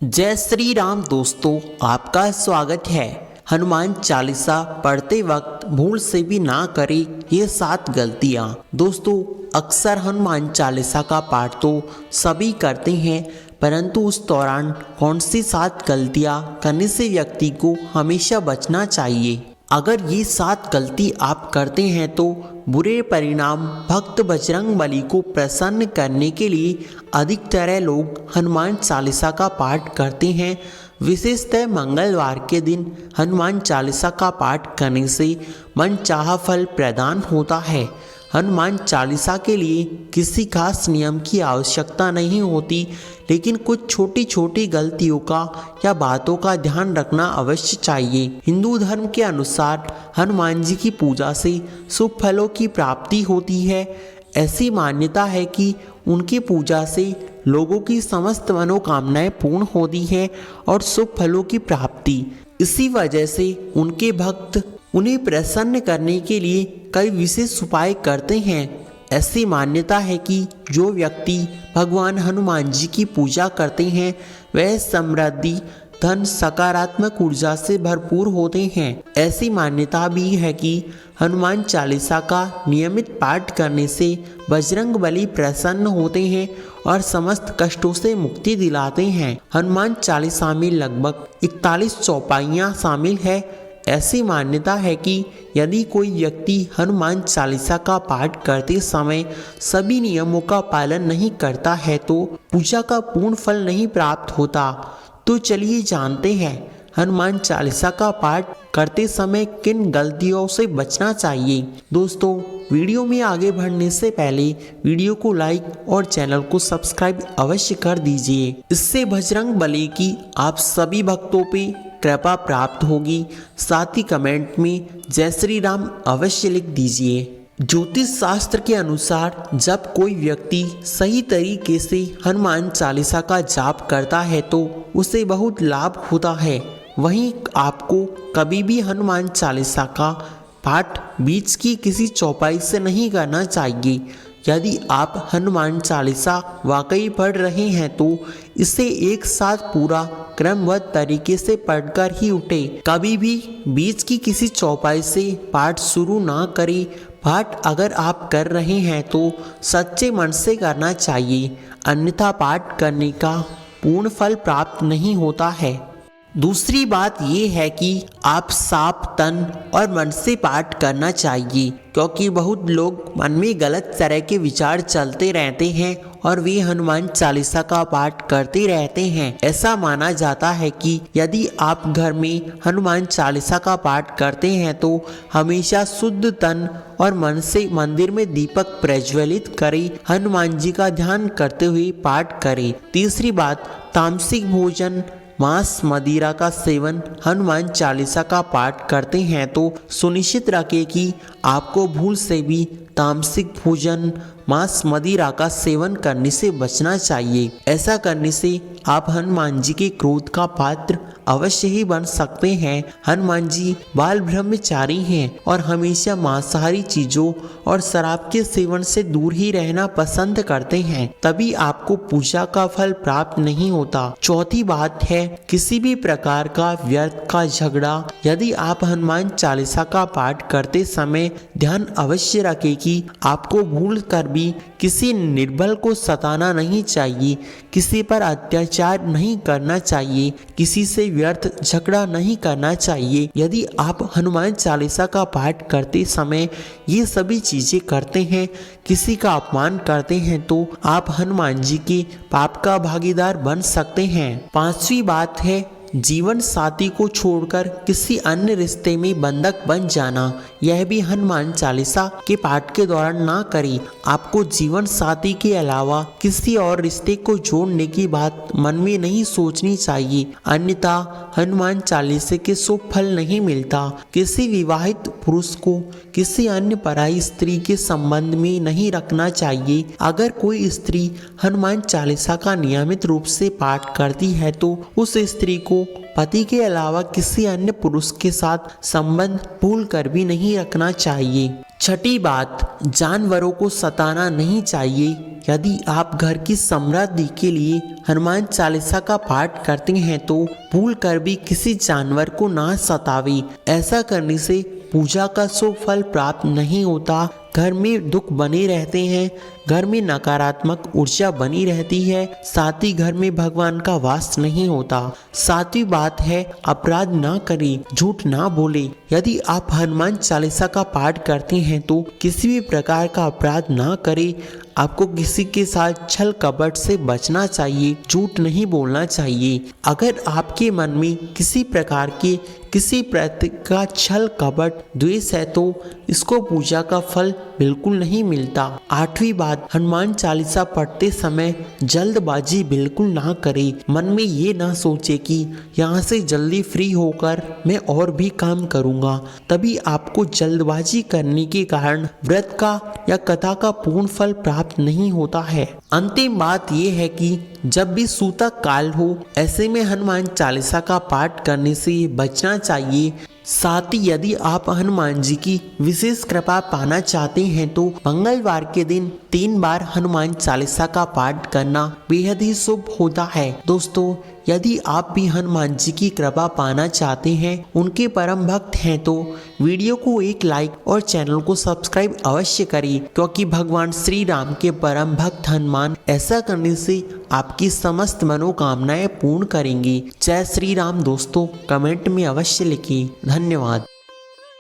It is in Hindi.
जय श्री राम दोस्तों, आपका स्वागत है। हनुमान चालीसा पढ़ते वक्त भूल से भी ना करें ये 7 गलतियाँ। दोस्तों, अक्सर हनुमान चालीसा का पाठ तो सभी करते हैं, परंतु उस दौरान कौन सी 7 गलतियाँ करने से व्यक्ति को हमेशा बचना चाहिए। अगर ये 7 गलती आप करते हैं तो बुरे परिणाम। भक्त बजरंगबली को प्रसन्न करने के लिए अधिकतर लोग हनुमान चालीसा का पाठ करते हैं। विशेषतः मंगलवार के दिन हनुमान चालीसा का पाठ करने से मनचाहा फल प्रदान होता है। हनुमान चालीसा के लिए किसी खास नियम की आवश्यकता नहीं होती, लेकिन कुछ छोटी छोटी गलतियों का या बातों का ध्यान रखना अवश्य चाहिए। हिंदू धर्म के अनुसार हनुमान जी की पूजा से शुभ फलों की प्राप्ति होती है। ऐसी मान्यता है कि उनकी पूजा से लोगों की समस्त मनोकामनाएं पूर्ण होती है और शुभ फलों की प्राप्ति। इसी वजह से उनके भक्त उन्हें प्रसन्न करने के लिए कई विशेष उपाय करते हैं। ऐसी मान्यता है कि जो व्यक्ति भगवान हनुमान जी की पूजा करते हैं वह समृद्धि, धन, सकारात्मक ऊर्जा से भरपूर होते हैं। ऐसी मान्यता भी है कि हनुमान चालीसा का नियमित पाठ करने से बजरंगबली प्रसन्न होते हैं और समस्त कष्टों से मुक्ति दिलाते हैं। हनुमान चालीसा में लगभग 41 चौपाइयाँ शामिल है। ऐसी मान्यता है कि यदि कोई व्यक्ति हनुमान चालीसा का पाठ करते समय सभी नियमों का पालन नहीं करता है तो पूजा का पूर्ण फल नहीं प्राप्त होता। तो चलिए जानते हैं हनुमान चालीसा का पाठ करते समय किन गलतियों से बचना चाहिए। दोस्तों, वीडियो में आगे बढ़ने से पहले वीडियो को लाइक और चैनल को सब्सक्राइब अवश्य कर दीजिए। इससे बजरंगबली की आप सभी भक्तों पे कृपा प्राप्त होगी। साथ ही कमेंट में जय श्री राम अवश्य लिख दीजिए। ज्योतिष शास्त्र के अनुसार जब कोई व्यक्ति सही तरीके से हनुमान चालीसा का जाप करता है तो उसे बहुत लाभ होता है। वहीं आपको कभी भी हनुमान चालीसा का पाठ बीच की किसी चौपाई से नहीं करना चाहिए। यदि आप हनुमान चालीसा वाकई पढ़ रहे हैं तो इसे एक साथ पूरा क्रमबद्ध तरीके से पढ़कर ही उठे। कभी भी बीच की किसी चौपाई से पाठ शुरू ना करें। पाठ अगर आप कर रहे हैं तो सच्चे मन से करना चाहिए, अन्यथा पाठ करने का पूर्ण फल प्राप्त नहीं होता है। दूसरी बात ये है कि आप साफ तन और मन से पाठ करना चाहिए, क्योंकि बहुत लोग मन में गलत तरह के विचार चलते रहते हैं और वे हनुमान चालीसा का पाठ करते रहते हैं। ऐसा माना जाता है कि यदि आप घर में हनुमान चालीसा का पाठ करते हैं तो हमेशा शुद्ध तन और मन से मंदिर में दीपक प्रज्वलित करें, हनुमान जी का ध्यान करते हुए पाठ करें। तीसरी बात, तामसिक भोजन, मांस, मदिरा का सेवन हनुमान चालीसा का पाठ करते हैं तो सुनिश्चित रखें कि आपको भूल से भी तामसिक भोजन, मांस, मदिरा का सेवन करने से बचना चाहिए। ऐसा करने से आप हनुमान जी के क्रोध का पात्र अवश्य ही बन सकते हैं। हनुमान जी बाल ब्रह्मचारी हैं और हमेशा मांसाहारी चीजों और शराब के सेवन से दूर ही रहना पसंद करते हैं, तभी आपको पूजा का फल प्राप्त नहीं होता। चौथी बात है, किसी भी प्रकार का व्यर्थ का झगड़ा। यदि आप हनुमान चालीसा का पाठ करते समय ध्यान अवश्य रखें कि आपको भूल कर भी किसी निर्बल को सताना नहीं चाहिए, किसी पर अत्याचार नहीं करना चाहिए, किसी से व्यर्थ झगड़ा नहीं करना चाहिए। यदि आप हनुमान चालीसा का पाठ करते समय ये सभी चीजें करते हैं, किसी का अपमान करते हैं तो आप हनुमान जी के पाप का भागीदार बन सकते हैं। 5वीं बात है, जीवन साथी को छोड़कर किसी अन्य रिश्ते में बंधक बन जाना। यह भी हनुमान चालीसा के पाठ के दौरान ना करें। आपको जीवन साथी के अलावा किसी और रिश्ते को जोड़ने की बात मन में नहीं सोचनी चाहिए, अन्यथा हनुमान चालीसा के शुभ फल नहीं मिलता। किसी विवाहित पुरुष को किसी अन्य पराई स्त्री के संबंध में नहीं रखना चाहिए। अगर कोई स्त्री हनुमान चालीसा का नियमित रूप से पाठ करती है तो उस स्त्री को पति के अलावा किसी अन्य पुरुष के साथ संबंध भूल कर भी नहीं रखना चाहिए। छठी बात, जानवरों को सताना नहीं चाहिए। यदि आप घर की समृद्धि के लिए हनुमान चालीसा का पाठ करते हैं तो भूल कर भी किसी जानवर को ना सतावे। ऐसा करने से पूजा का शुभ फल प्राप्त नहीं होता, घर में दुख बने रहते हैं, घर में नकारात्मक ऊर्जा बनी रहती है, साथ ही घर में भगवान का वास नहीं होता। सातवीं बात है, अपराध ना करें, झूठ ना बोले। यदि आप हनुमान चालीसा का पाठ करते हैं तो किसी भी प्रकार का अपराध ना करें। आपको किसी के साथ छल कपट से बचना चाहिए, झूठ नहीं बोलना चाहिए। अगर आपके मन में किसी प्रकार के किसी प्रति का छल कपट द्वेष है तो इसको पूजा का फल बिल्कुल नहीं मिलता। आठवीं बात, हनुमान चालीसा पढ़ते समय जल्दबाजी बिल्कुल ना करे। मन में ये ना सोचे कि यहाँ से जल्दी फ्री होकर मैं और भी काम करूँगा, तभी आपको जल्दबाजी करने के कारण व्रत का या कथा का पूर्ण फल प्राप्त नहीं होता है। अंतिम बात ये है कि जब भी सूतक काल हो, ऐसे में हनुमान चालीसा का पाठ करने से बचना चाहिए। साथ ही यदि आप हनुमान जी की विशेष कृपा पाना चाहते हैं तो मंगलवार के दिन 3 बार हनुमान चालीसा का पाठ करना बेहद ही शुभ होता है। दोस्तों, यदि आप भी हनुमान जी की कृपा पाना चाहते हैं, उनके परम भक्त हैं तो वीडियो को एक लाइक और चैनल को सब्सक्राइब अवश्य करें, क्योंकि भगवान श्री राम के परम भक्त हनुमान ऐसा करने से आपकी समस्त मनोकामनाएं पूर्ण करेंगे। जय श्री राम। दोस्तों, कमेंट में अवश्य लिखिए। धन्यवाद।